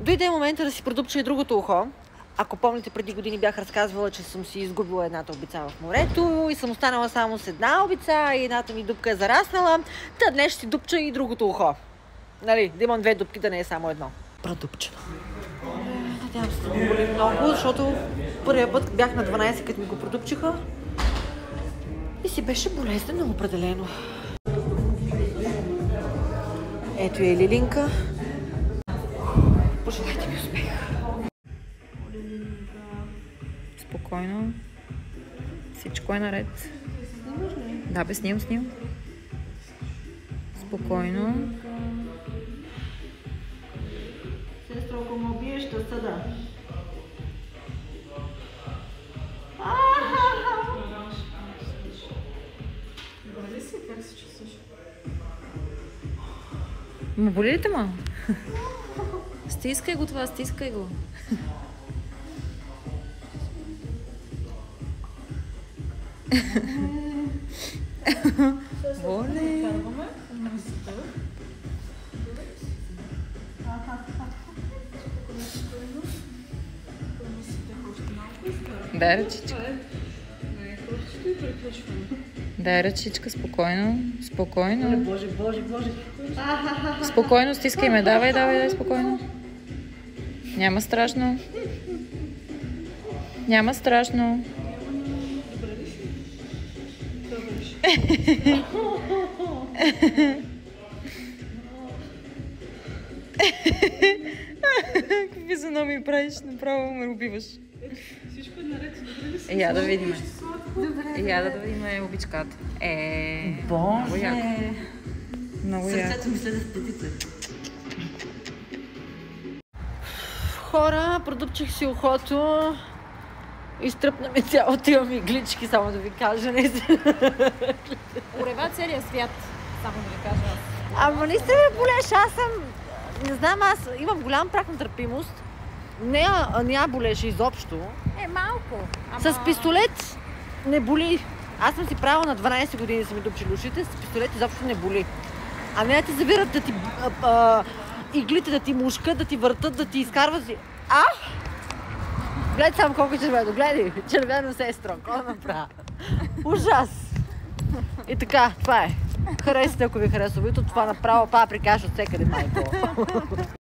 Дойде момента да си продупча и другото ухо. Ако помните, преди години бях разказвала, че съм си изгубила едната обица в морето и съм останала само с една обица и едната ми дупка е зараснала. Та днес ще си дупча и другото ухо. Нали, да имам две дупки, да не е само едно. Продупчено. Надявам се да го боли много, защото първия път бях на 12, като ми го продупчиха. И си беше болезнено определено. Ето е Лилинка. Пожелайте ми успех. Спокойно. Всичко е наред. Да, бе, снимам. Спокойно. Сестро, ако ме убиеш, ще съда. Боли си? Как се чувстваш? Ма боли ли те малко? Стискай го това, стискай го. Боли. Дай ръчичка. Дай ръчичка, спокойно. Спокойно. Боже. Спокойно, стискай ме. Давай, спокойно. Няма страшно. Няма страшно. Какви физиономии правиш, направо ме убиваш. Всичко е наред, добре ли си? Я да видим. Я да видим обичката. Боже! Много яко. Сърцето ми следа в петите. Хора, продупчих си ухото. Изтръпна ми цялото, имам иглички, само да ви кажа. Урева целия свят, само да ви кажа аз. Ама не се ме болеш, аз съм... Не знам, аз имам голям прак на търпимост. Не я болеше изобщо. Малко. С пистолет не боли. Аз съм си правила на 12 години са ми дупчили ушите, с пистолет изобщо не боли. А не да ти завират да ти иглите, да ти мушкат, да ти въртат, да ти изкарват си. Гледай само колко червено, гледай, червено сестро, какво направя? Ужас! И така, това е. Харесате, ако ви харесва видеото, това направо паприкаш от всекъде, майко.